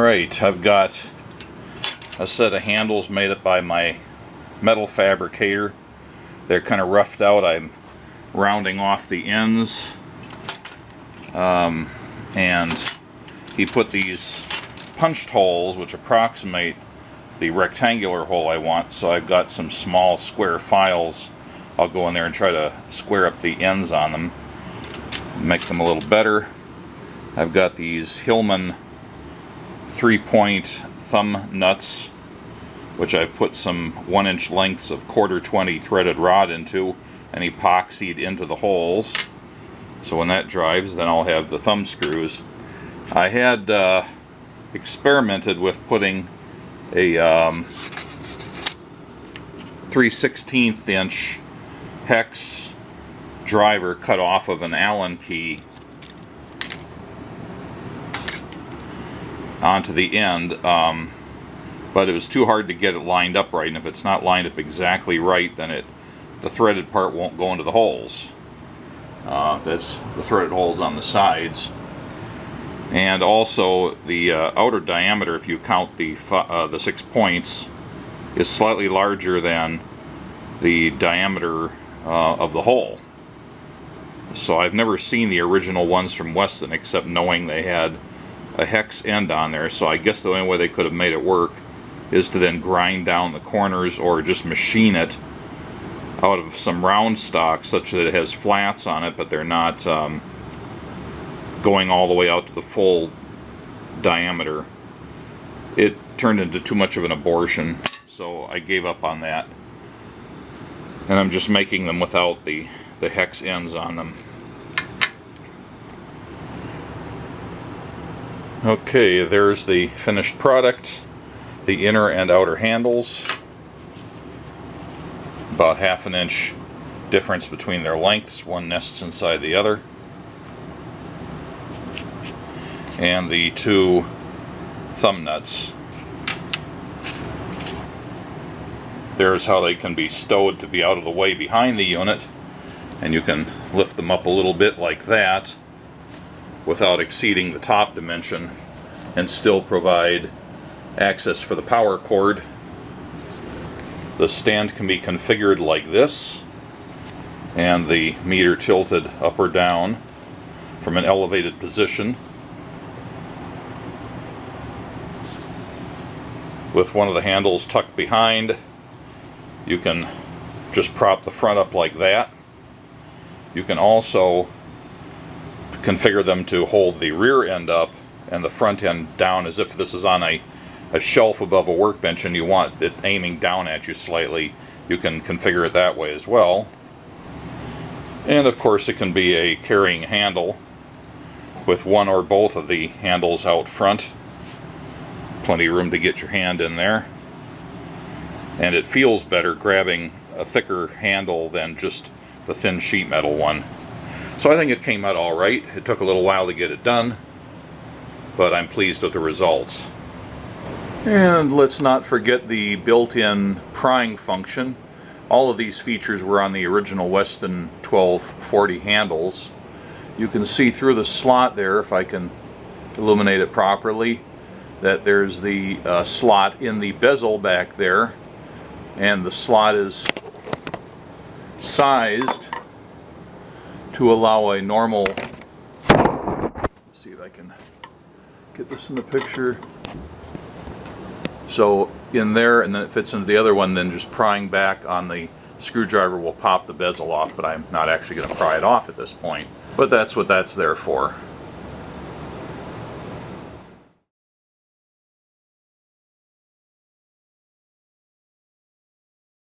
Alright, I've got a set of handles made up by my metal fabricator. They're kind of roughed out. I'm rounding off the ends. And he put these punched holes which approximate the rectangular hole I want, so I've got some small square files. I'll go in there and try to square up the ends on them, make them a little better. I've got these Hillman 3-point thumb nuts, which I've put some 1-inch lengths of 1/4-20 threaded rod into and epoxied into the holes. So when that dries, then I'll have the thumb screws. I had experimented with putting a 3/16 inch hex driver cut off of an Allen key onto the end, but it was too hard to get it lined up right, and if it's not lined up exactly right, then the threaded part won't go into the holes. That's the threaded holes on the sides. And also the outer diameter, if you count the 6 points, is slightly larger than the diameter of the hole. So I've never seen the original ones from Weston, except knowing they had a hex end on there. So I guess the only way they could have made it work is to then grind down the corners or just machine it out of some round stock such that it has flats on it, but they're not going all the way out to the full diameter. It turned into too much of an abortion, so I gave up on that. And I'm just making them without the hex ends on them. Okay, there's the finished product. The inner and outer handles. About 1/2 inch difference between their lengths. One nests inside the other. And the 2 thumb nuts. There's how they can be stowed to be out of the way behind the unit, and you can lift them up a little bit like that without exceeding the top dimension and still provide access for the power cord. The stand can be configured like this, and the meter tilted up or down from an elevated position, with one of the handles tucked behind. You can just prop the front up like that. You can also configure them to hold the rear end up and the front end down, as if this is on a shelf above a workbench and you want it aiming down at you slightly. You can configure it that way as well. And of course it can be a carrying handle with one or both of the handles out front. Plenty of room to get your hand in there. And it feels better grabbing a thicker handle than just the thin sheet metal one. So I think it came out alright. It took a little while to get it done, but I'm pleased with the results. And let's not forget the built-in prying function. All of these features were on the original Weston 1240 handles. You can see through the slot there, if I can illuminate it properly, that there's the slot in the bezel back there, and the slot is sized to allow a normal, let's see if I can get this in the picture. So in there, and then it fits into the other one, then just prying back on the screwdriver will pop the bezel off, but I'm not actually going to pry it off at this point. But that's what that's there for.